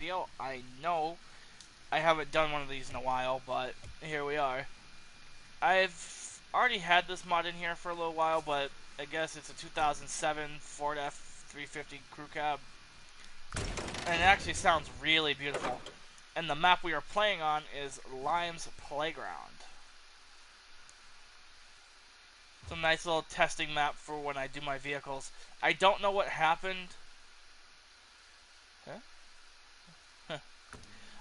video. I know I haven't done one of these in a while, but here we are. I've already had this mod in here for a little while, but I guess it's a 2007 Ford F-350 crew cab, and it actually sounds really beautiful. And the map we are playing on is Lime's Playground. It's a nice little testing map for when I do my vehicles. I don't know what happened.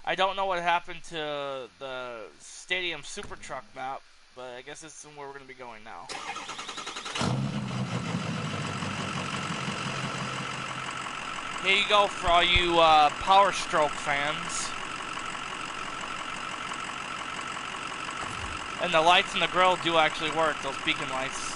I don't know what happened to the Stadium Super Truck map, but I guess this is where we're going to be going now. Here you go for all you Power Stroke fans. And the lights in the grill do actually work, those beacon lights.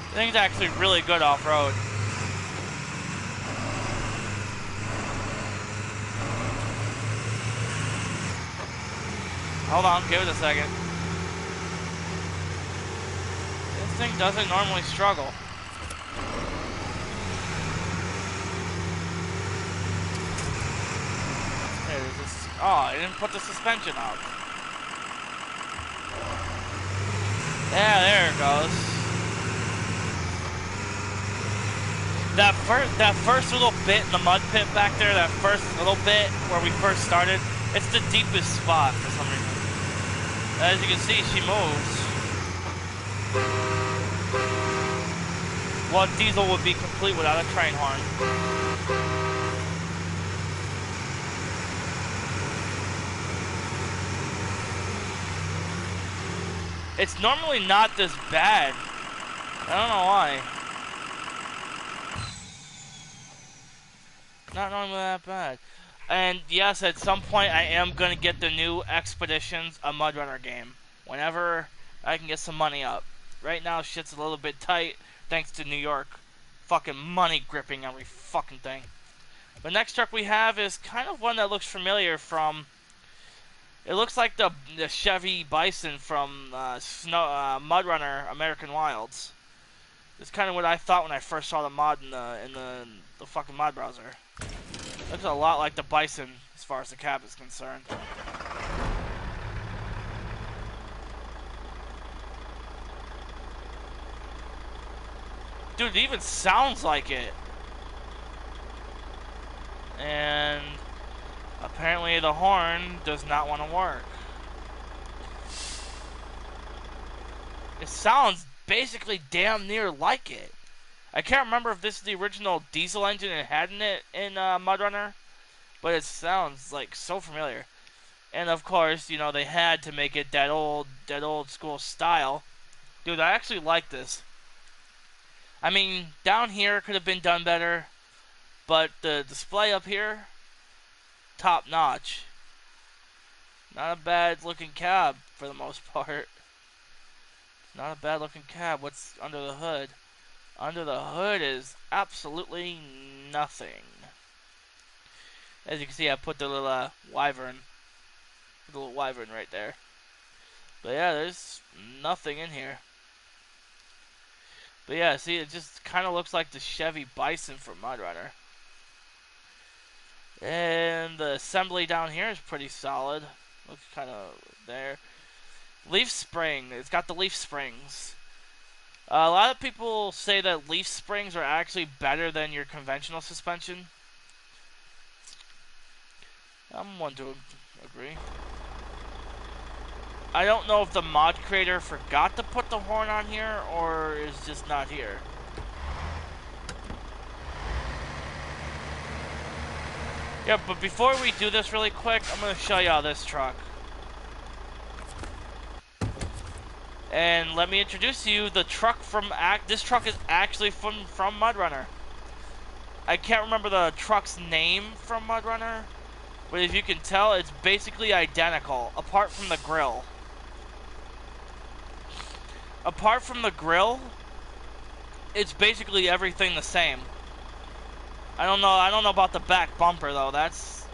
I think it's actually really good off-road. Hold on, give it a second. This thing doesn't normally struggle. Oh, I didn't put the suspension up. Yeah, there it goes. That first little bit in the mud pit back there, that first little bit where we first started, it's the deepest spot for some reason. As you can see, she moves. Well, diesel would be complete without a train horn. It's normally not this bad. I don't know why. Not normally that bad. And yes, at some point I am going to get the new Expeditions, a Mud Runner game. Whenever I can get some money up. Right now shit's a little bit tight thanks to New York. Fucking money gripping every fucking thing. The next truck we have is kind of one that looks familiar from... It looks like the Chevy Bison from Mud Runner American Wilds. It's kind of what I thought when I first saw the mod in the fucking mod browser. Looks a lot like the Bison as far as the cab is concerned. Dude, it even sounds like it. And apparently the horn does not want to work. It sounds basically damn near like it. I can't remember if this is the original diesel engine it had in it in Mud Runner, but it sounds like so familiar. And of course, you know, they had to make it that old school style. Dude, I actually like this. I mean, down here could have been done better, but the display up here, top notch. Not a bad looking cab for the most part. Not a bad looking cab. What's under the hood? Under the hood is absolutely nothing. As you can see, I put the little wyvern. The little wyvern right there. But yeah, there's nothing in here. But yeah, see, it just kind of looks like the Chevy Bison from Mud Runner. And the assembly down here is pretty solid. Looks kind of there. Leaf spring. It's got the leaf springs. A lot of people say that leaf springs are actually better than your conventional suspension. I'm one to agree. I don't know if the mod creator forgot to put the horn on here or is just not here. Yeah, but before we do this really quick, I'm going to show y'all this truck. And let me introduce to you the truck from... This truck is actually from Mud Runner. I can't remember the truck's name from Mud Runner, but if you can tell, it's basically identical, apart from the grill. Apart from the grill, it's basically everything the same. I don't know about the back bumper though.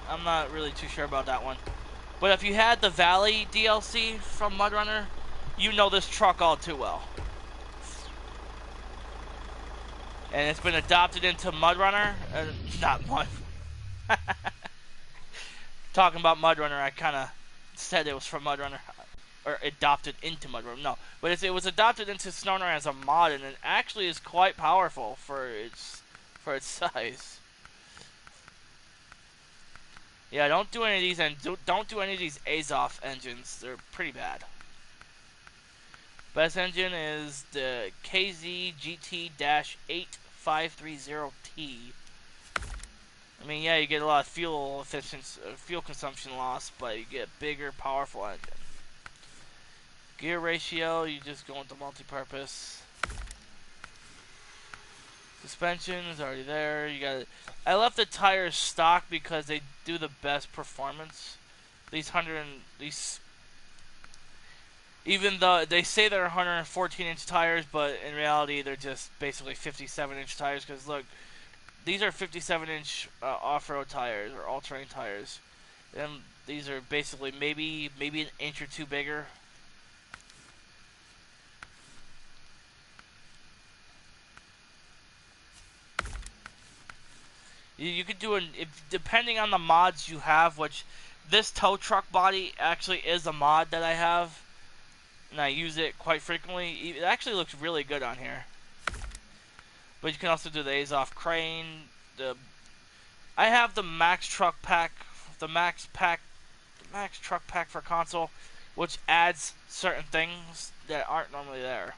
I'm not really too sure about that one. But if you had the Valley DLC from MudRunner, you know this truck all too well. And it's been adopted into MudRunner. Not Mud. Talking about MudRunner, I kind of said it was from MudRunner. Or adopted into MudRunner. No. But it was adopted into Snowrunner as a mod, and it actually is quite powerful for its size. Yeah, don't do any of these, and don't do any of these Azov engines. They're pretty bad. Best engine is the KZ GT-8530T. I mean, yeah, you get a lot of fuel efficiency, fuel consumption loss, but you get a bigger, powerful engine. Gear ratio, you just go into multi-purpose. Suspension is already there. I left the tires stock because they do the best performance. Even though they say they're 114-inch tires, but in reality they're just basically 57-inch tires. Because look, these are 57-inch off-road tires or all-terrain tires, and these are basically maybe an inch or two bigger. You could do depending on the mods you have, which this tow truck body actually is a mod that I have, and I use it quite frequently. It actually looks really good on here. But you can also do the Azov crane. I have the Max Truck Pack, the Max Truck Pack for console, which adds certain things that aren't normally there.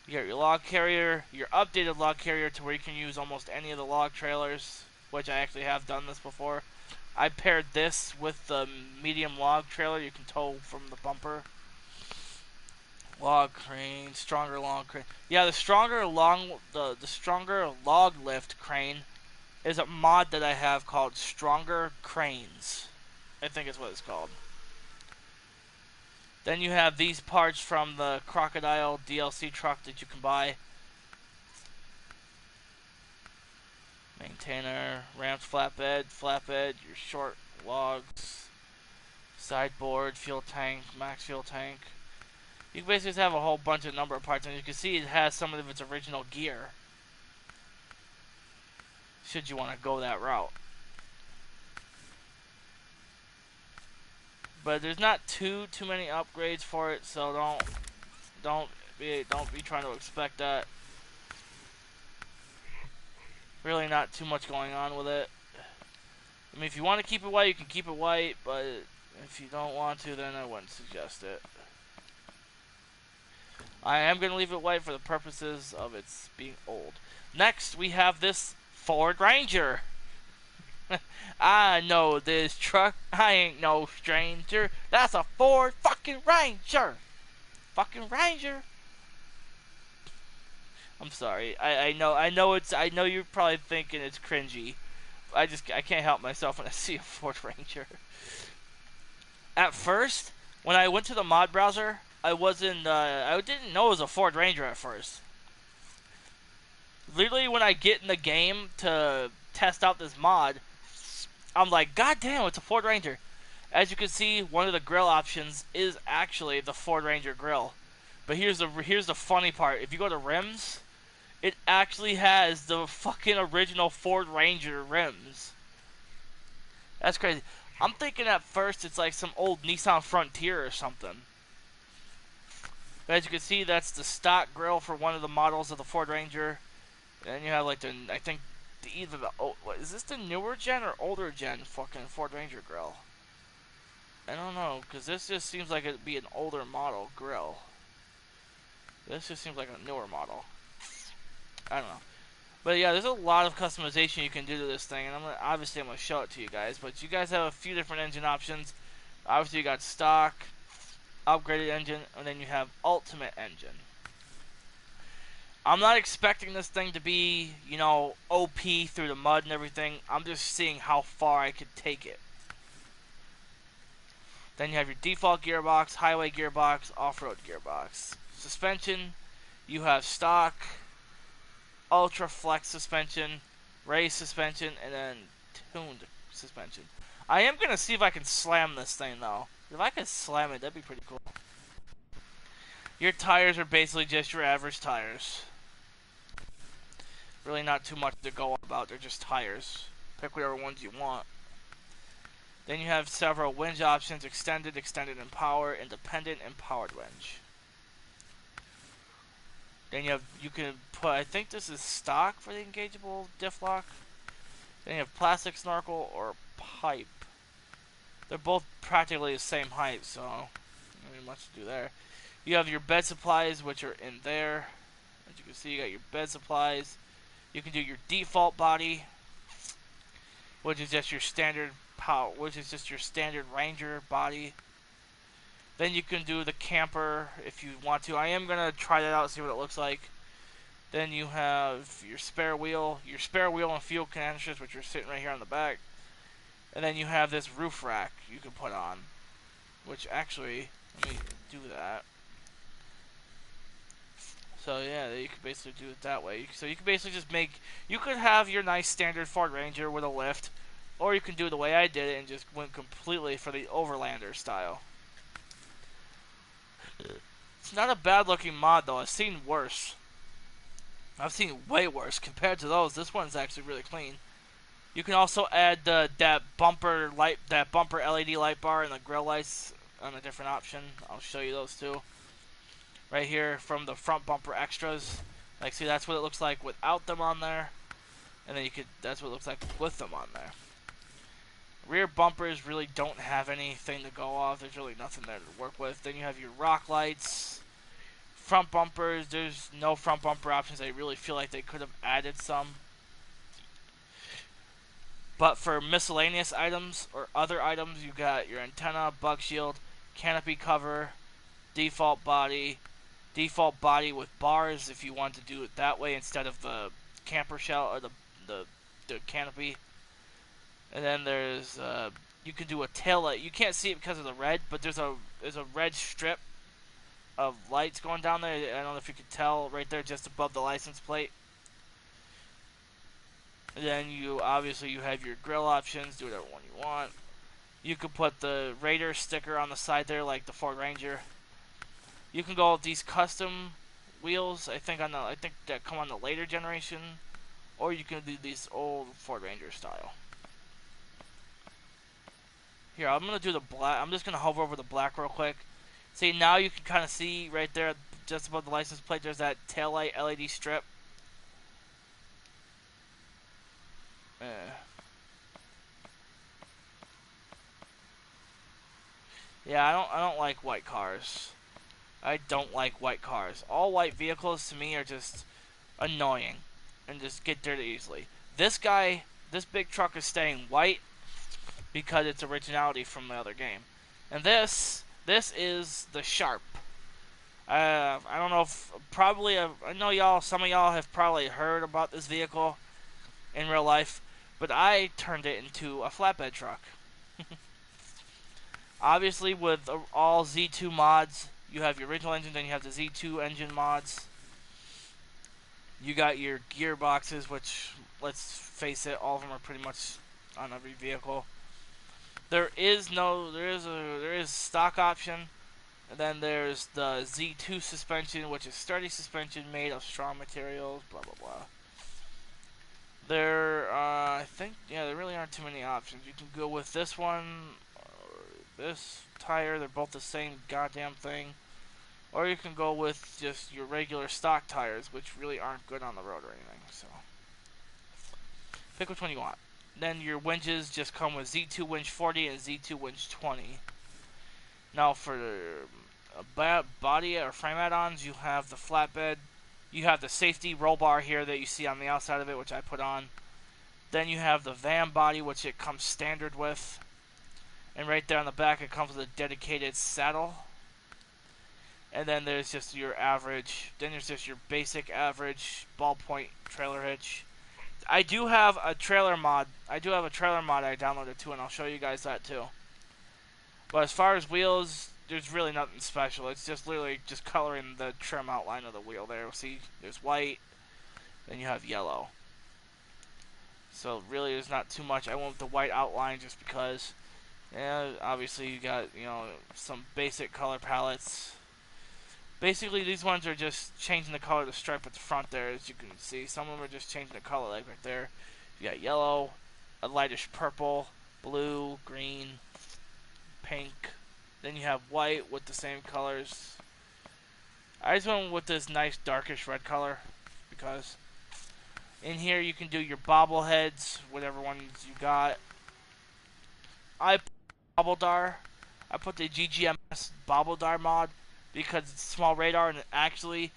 You got your log carrier, your updated log carrier to where you can use almost any of the log trailers, which I actually have done this before. I paired this with the medium log trailer you can tow from the bumper. Log crane, stronger log crane. Yeah, the stronger log lift crane is a mod that I have called Stronger Cranes. I think is what it's called. Then you have these parts from the Crocodile DLC truck that you can buy. Maintainer, ramped flatbed, your short logs, sideboard, fuel tank, max fuel tank. You basically have a whole bunch of number of parts, and you can see it has some of its original gear. Should you want to go that route. But there's not too many upgrades for it, so don't be trying to expect that. Really not too much going on with it. I mean, if you want to keep it white, you can keep it white, but if you don't want to, then I wouldn't suggest it. I am going to leave it white for the purposes of its being old. Next, we have this Ford Ranger. I know this truck. I ain't no stranger. That's a Ford fucking Ranger. Fucking Ranger. I'm sorry. I know you're probably thinking it's cringy. I can't help myself when I see a Ford Ranger. At first, when I went to the mod browser, I didn't know it was a Ford Ranger at first. Literally, when I get in the game to test out this mod, I'm like, God damn, it's a Ford Ranger. As you can see, one of the grill options is actually the Ford Ranger grill. But here's the funny part. If you go to rims, it actually has the fucking original Ford Ranger rims. That's crazy. I'm thinking at first it's like some old Nissan Frontier or something. But as you can see, that's the stock grill for one of the models of the Ford Ranger. And you have like is this the newer gen or older gen fucking Ford Ranger grill? I don't know, because this just seems like it'd be an older model grill. This just seems like a newer model. I don't know. But yeah, there's a lot of customization you can do to this thing, and obviously I'm going to show it to you guys. But you guys have a few different engine options. Obviously you got stock, upgraded engine, and then you have ultimate engine. I'm not expecting this thing to be, OP through the mud and everything. I'm just seeing how far I could take it. Then you have your default gearbox, highway gearbox, off-road gearbox. Suspension, you have stock, ultra flex suspension, raised suspension, and then tuned suspension. I am gonna see if I can slam this thing though. If I can slam it, that'd be pretty cool. Your tires are basically just your average tires. Really not too much to go about, they're just tires. Pick whatever ones you want. Then you have several winch options: extended, extended in power, independent, and powered winch. Then you can put, I think this is stock for the engageable diff lock. Then you have plastic snorkel or pipe. They're both practically the same height, so not really much to do there. You have your bed supplies, which are in there. As you can see, you got your bed supplies. You can do your default body, which is just your standard power, which is just your standard Ranger body. Then you can do the camper if you want to. I am gonna try that out and see what it looks like. Then you have your spare wheel and fuel canisters, which are sitting right here on the back. And then you have this roof rack you can put on, which actually, let me do that. So yeah, you can basically do it that way. So you can basically just you could have your nice standard Ford Ranger with a lift, or you can do it the way I did it and just went completely for the Overlander style. It's not a bad looking mod though, I've seen worse. I've seen way worse compared to those. This one's actually really clean. You can also add that bumper LED light bar and the grill lights on a different option. I'll show you those too. Right here from the front bumper extras. Like, see, that's what it looks like without them on there. And then that's what it looks like with them on there. Rear bumpers really don't have anything to go off. There's really nothing there to work with. Then you have your rock lights. Front bumpers, there's no front bumper options. I really feel like they could have added some. But for miscellaneous items or other items, you got your antenna, bug shield, canopy cover, default body with bars if you want to do it that way instead of the camper shell or the canopy. And then there's you can do a tail light. You can't see it because of the red, but there's a red strip of lights going down there. I don't know if you can tell right there just above the license plate. And then you have your grill options, do whatever one you want. You can put the Raider sticker on the side there like the Ford Ranger. You can go with these custom wheels, I think that come on the later generation, or you can do these old Ford Ranger style. Here, I'm gonna do the black. I'm just gonna hover over the black real quick. See, now you can kind of see right there, just above the license plate, there's that taillight LED strip. Yeah, I don't like white cars. I don't like white cars. All white vehicles to me are just annoying and just get dirty easily. This big truck is staying white because it's originality from the other game. And this is the Sharp. I don't know if I know some of y'all have probably heard about this vehicle in real life, but I turned it into a flatbed truck. Obviously, with all Z2 mods, you have your original engine, then you have the Z2 engine mods. You got your gearboxes, which, let's face it, all of them are pretty much on every vehicle. There is stock option, and then there's the Z2 suspension, which is sturdy suspension made of strong materials, blah blah blah. I think, there really aren't too many options. You can go with this one, or this tire, they're both the same goddamn thing. Or you can go with just your regular stock tires, which really aren't good on the road or anything, so. Pick which one you want. Then your winches just come with Z2 winch 40 and Z2 winch 20. Now for body or frame add-ons, you have the flatbed. You have the safety roll bar here that you see on the outside of it, which I put on. Then you have the van body, which it comes standard with. And right there on the back, it comes with a dedicated saddle. And then there's just your basic average ballpoint trailer hitch. I do have a trailer mod. I downloaded too, and I'll show you guys that too. But as far as wheels, there's really nothing special. It's just literally just coloring the trim outline of the wheel there. See, there's white, Then you have yellow. So really there's not too much. I went with the white outline just because. Yeah, obviously you got, you know, some basic color palettes. Basically these ones are just changing the color of the stripe at the front there, as you can see. Some of them are just changing the color, like right there. You got yellow, a lightish purple, blue, green, pink. Then you have white with the same colors. I just went with this nice darkish red color because in here you can do your bobbleheads, whatever ones you got. I put Bobbledar. I put the GGMS Bobbledar mod because it's small radar and it actually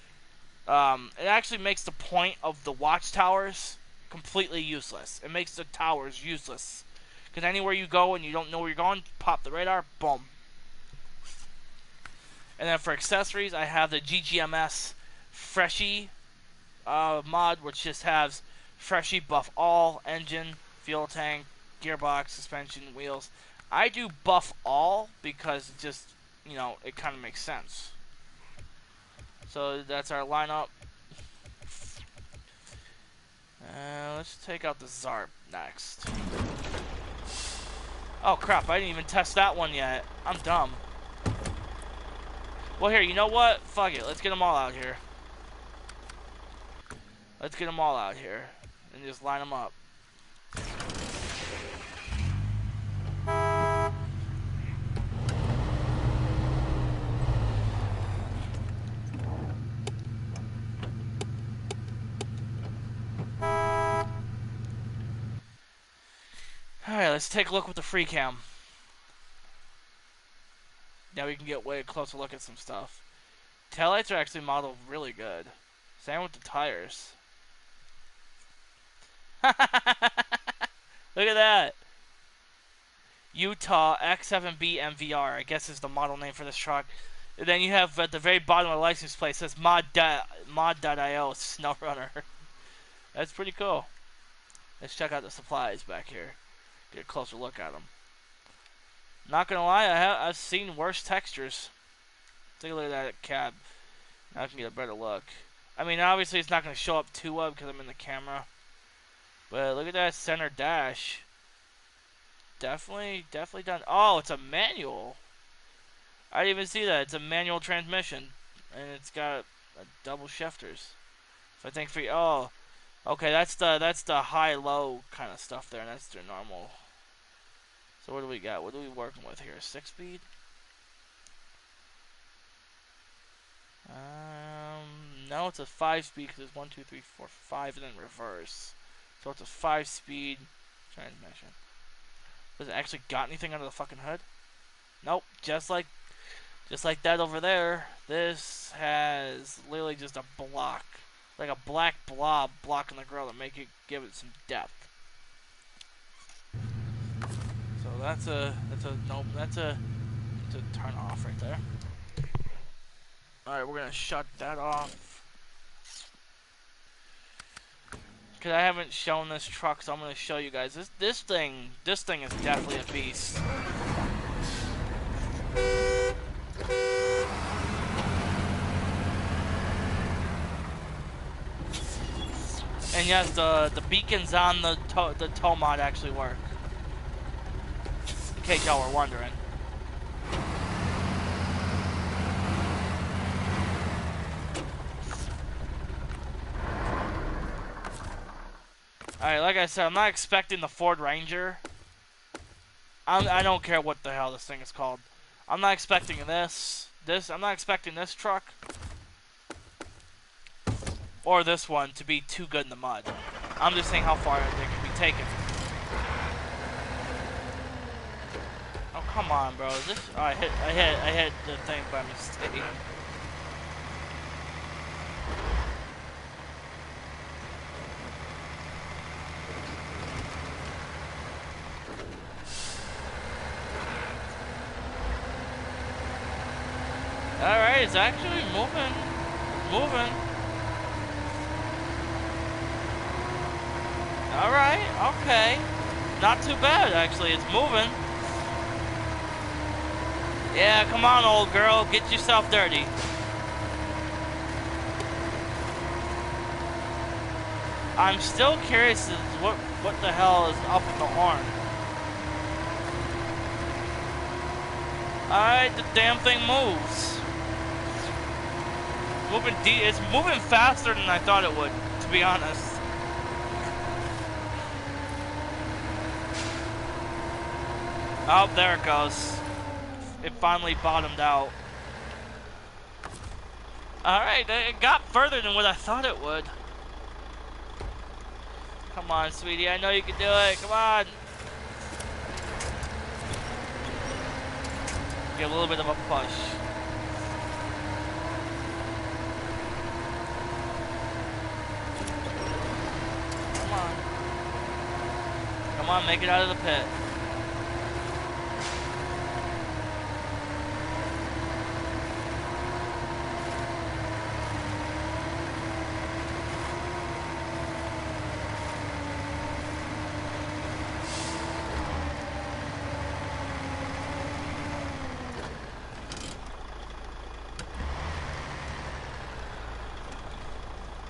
makes the point of the watchtowers completely useless. It makes the towers useless. Because anywhere you go and you don't know where you're going, pop the radar, boom. And then for accessories, I have the GGMS Freshie mod, which just has Freshie buff all, engine, fuel tank, gearbox, suspension, wheels. I do buff all because it just, you know, it kind of makes sense. So that's our lineup. Let's take out the Zarp next. Oh crap, I didn't even test that one yet. I'm dumb. Well here, you know what? Fuck it, let's get them all out here. Let's get them all out here. And just line them up. Alright, let's take a look with the free cam. Now we can get way closer look at some stuff. Taillights are actually modeled really good. Same with the tires. Look at that. Utah X7B MVR, I guess is the model name for this truck. And then you have at the very bottom of the license plate, it says mod.io Snowrunner. That's pretty cool. Let's check out the supplies back here. Get a closer look at them. Not gonna lie, I've seen worse textures. Take a look at that cab. Now I can get a better look. I mean, obviously it's not gonna show up too well because I'm in the camera. But look at that center dash. Definitely done. Oh, it's a manual. I didn't even see that. It's a manual transmission, and it's got a double shifters. So I think for okay, that's the high-low kind of stuff there, and that's their normal. So what do we got? What are we working with here? 6-speed? No, it's a 5-speed because it's 1, 2, 3, 4, 5, and then reverse. So it's a 5-speed transmission. Does it actually got anything under the fucking hood? Nope. Just like that over there. This has literally just a block, like a black blob blocking the grill to make it give it some depth. So that's a turn off right there. All right, we're gonna shut that off. Because I haven't shown this truck, so I'm going to show you guys. This thing is definitely a beast. And yes, the beacons on the tow mod actually work. In case y'all were wondering. Alright, like I said, I'm not expecting the Ford Ranger. I don't care what the hell this thing is called. I'm not expecting this. I'm not expecting this truck or this one to be too good in the mud. I'm just saying how far they can be taken. Oh come on, bro! I hit the thing by mistake. Alright, it's actually moving. It's moving. Alright, okay. Not too bad, actually. It's moving. Yeah, come on, old girl. Get yourself dirty. I'm still curious as to what the hell is up with the horn. Alright, the damn thing moves. It's moving faster than I thought it would, to be honest. Oh, there it goes. It finally bottomed out. Alright, it got further than what I thought it would. Come on, sweetie, I know you can do it. Come on. Get a little bit of a push. Come on. Come on, make it out of the pit.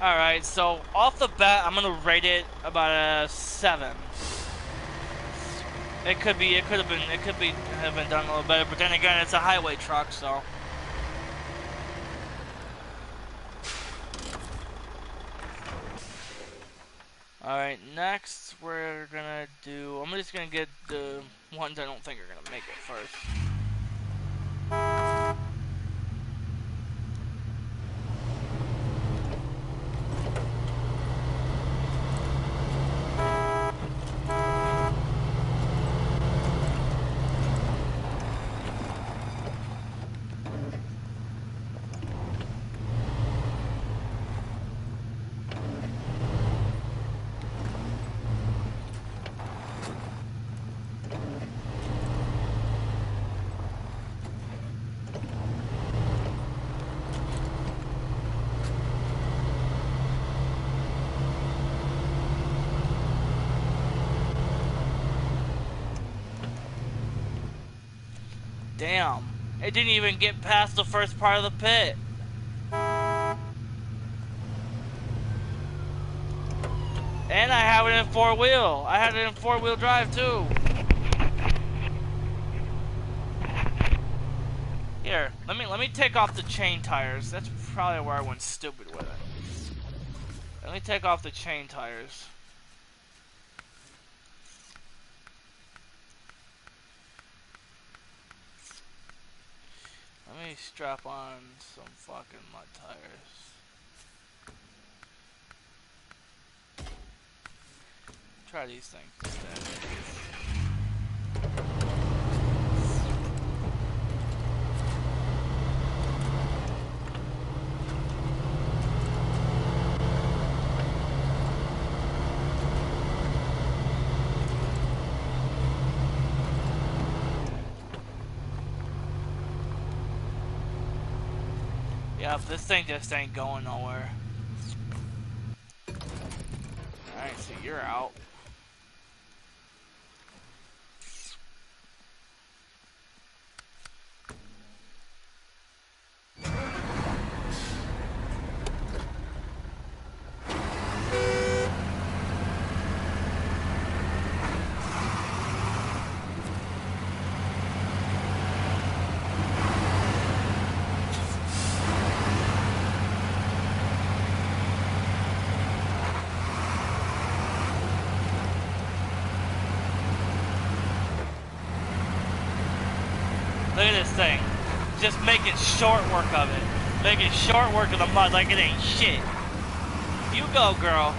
Alright, so off the bat, I'm gonna rate it about a 7. It could have been done a little better, but then again, it's a highway truck, so. Alright, next we're gonna do, I'm just gonna get the ones I don't think are gonna make it first. Damn, it didn't even get past the first part of the pit. And I have it in 4-wheel. I had it in 4-wheel drive too. Here, let me take off the chain tires. That's probably where I went stupid with it. Let me take off the chain tires. Let me strap on some fucking mud tires. Try these things instead. Yep, this thing just ain't going nowhere. Alright, so you're out. Look at this thing. Just making short work of it. Making short work of the mud like it ain't shit. You go, girl.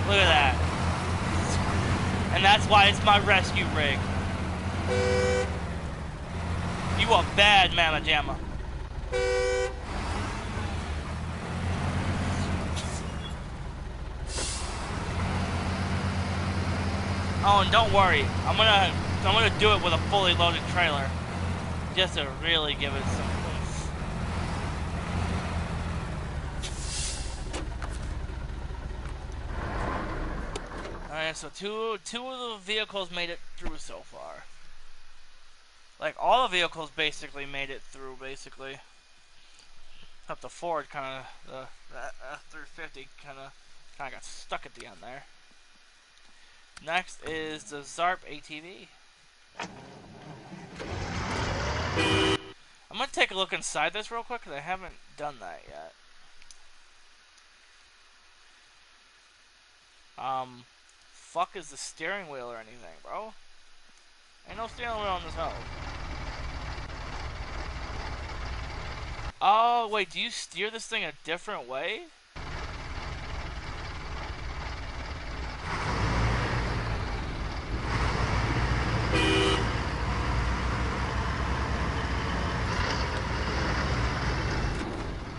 Look at that. And that's why it's my rescue rig. You a bad mama jamma. Oh, and don't worry, I'm gonna do it with a fully loaded trailer, just to really give it some oomph. All right, so two of the vehicles made it through so far. Like all the vehicles basically made it through, basically. Except the Ford kind of, the 350 kind of got stuck at the end there. Next is the Zarp ATV. I'm gonna take a look inside this real quick because I haven't done that yet. Fuck is the steering wheel or anything, bro? Ain't no steering wheel on this hoe. Oh, wait, do you steer this thing a different way?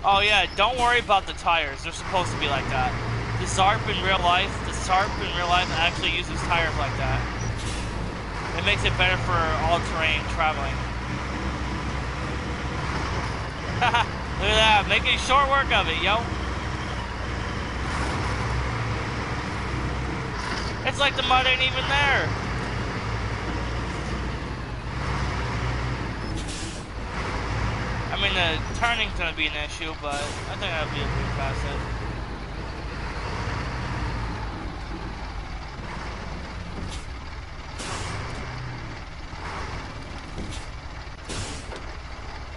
Oh yeah, don't worry about the tires. They're supposed to be like that. The Zarp in real life actually uses tires like that. It makes it better for all-terrain traveling. Look at that, making short work of it, yo. It's like the mud ain't even there. I mean, the turning's gonna be an issue, but I think I'll be able to get past it.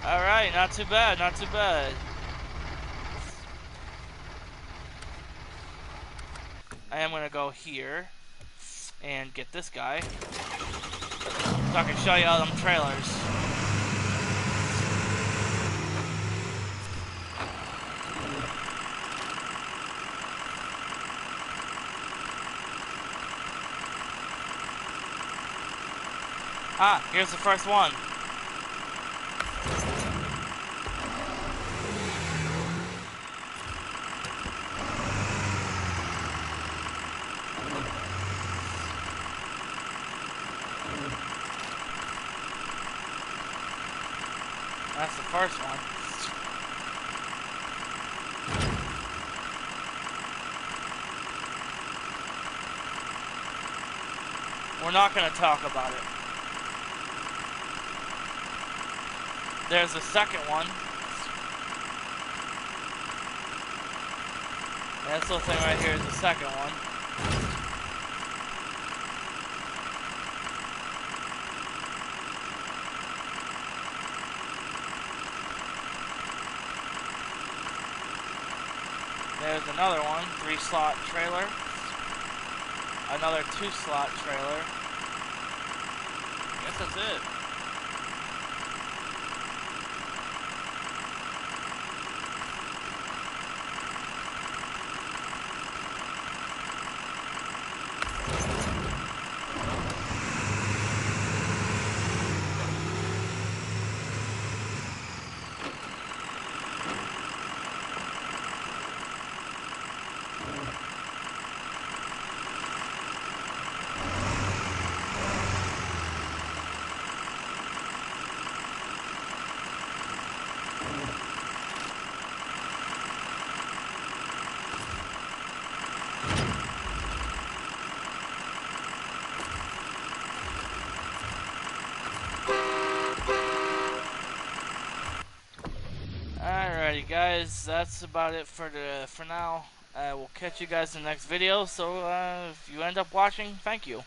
Alright, not too bad, not too bad. I am gonna go here and get this guy so I can show you all them trailers. Ah, here's the first one. That's the first one. We're not going to talk about it. There's the second one. This little thing right here is the second one. There's another one, 3-slot trailer. Another 2-slot trailer. I guess that's it. Alrighty guys, that's about it for now. We'll catch you guys in the next video, so if you end up watching, thank you.